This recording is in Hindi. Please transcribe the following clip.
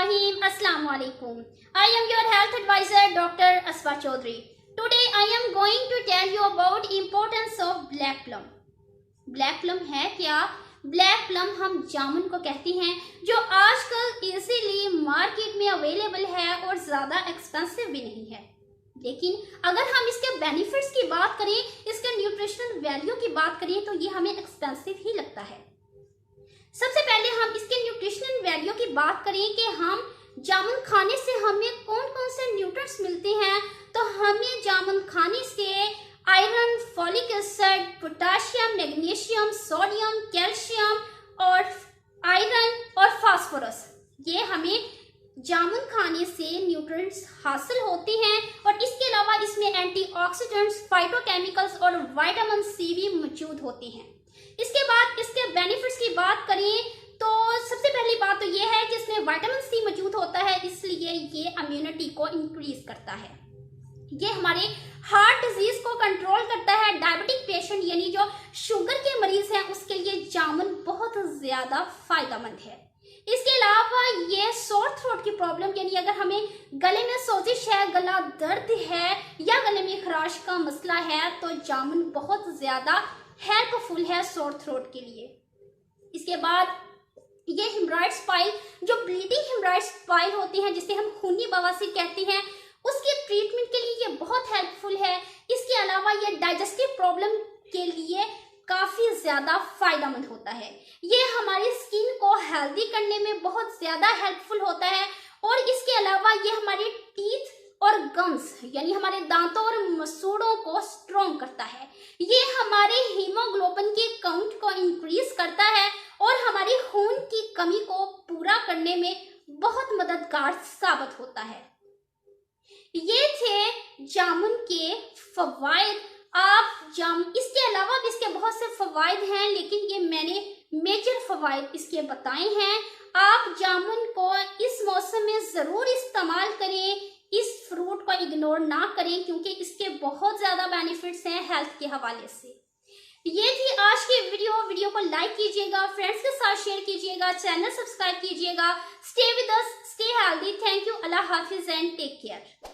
Bismillahirrahmanirrahim. Assalamu alaikum. I am your health advisor Dr. Asfa Chaudhary. Today I am going to tell you about importance of black plum. Black plum है क्या? ब्लैक प्लम हम जामुन को कहते हैं जो आजकल इजीली मार्केट में अवेलेबल है और ज़्यादा एक्सपेंसिव भी नहीं है। लेकिन अगर हम इसके बेनिफिट्स की बात करें, इसके न्यूट्रिशनल वैल्यू की बात करें तो ये हमें एक्सपेंसिव ही लगता है। सबसे पहले हम इसके न्यूट्रिशनल वैल्यू की बात करें कि हम जामुन खाने से हमें कौन कौन से न्यूट्रिएंट्स मिलते हैं, तो हमें जामुन खाने से iron, folic acid, potassium, magnesium, sodium, calcium और आयरन और फास्फोरस, ये हमें जामुन खाने से न्यूट्रिएंट्स हासिल होते हैं। और इसके अलावा इसमें एंटीऑक्सीडेंट्स, फाइटोकेमिकल्स और विटामिन सी भी मौजूद होते हैं। इसके बाद इसके बेनिफिट्स की बात करें तो सबसे पहली बात तो ये है कि इसमें विटामिन सी मौजूद होता है, इसलिए ये इम्यूनिटी को इंक्रीज करता है। ये हमारे हार्ट डिजीज को कंट्रोल करता है। डायबिटिक पेशेंट यानी जो शुगर के मरीज हैं उसके लिए जामुन बहुत ज्यादा फायदेमंद है। इसके अलावा ये सोर थ्रोट की प्रॉब्लम यानी अगर हमें गले में सोजिश है, गला दर्द है या गले में खराश का मसला है तो जामुन बहुत ज्यादा हेल्पफुल है सोर थ्रोट के लिए। इसके बाद ये हेमराइड्स पाइल, जो ब्लीडिंग हेमराइड्स पाइल होती हैं जिसे हम खूनी बवासीर कहते हैं, उसके ट्रीटमेंट के लिए ये बहुत हेल्पफुल है। इसके अलावा ये डाइजेस्टिव प्रॉब्लम के लिए काफी ज्यादा फायदेमंद होता है। ये हमारी स्किन को हेल्दी करने में बहुत ज्यादा हेल्पफुल होता है। और इसके अलावा ये हमारे टीथ और गम्स यानी हमारे दांतों और मसूड़ों को स्ट्रॉन्ग करता है। ये हमारे हीमोग्लोबिन के काउंट को इंक्रीज करता है और हमारी खून की कमी को पूरा करने में बहुत मददगार साबित होता है। ये थे जामुन के फवायद। इसके अलावा भी इसके बहुत से फवायद हैं, लेकिन ये मैंने मेजर फवायद इसके बताए हैं। आप जामुन को इस मौसम में जरूर इस्तेमाल करें, इस फ्रूट को इग्नोर ना करें क्योंकि इसके बहुत ज्यादा बेनिफिट्स हैं हेल्थ के हवाले से। ये थी आज की वीडियो को लाइक कीजिएगा, फ्रेंड्स के साथ शेयर कीजिएगा, चैनल सब्सक्राइब कीजिएगा। Stay with us, stay healthy. Thank you, अल्लाह हाफिज एंड टेक केयर।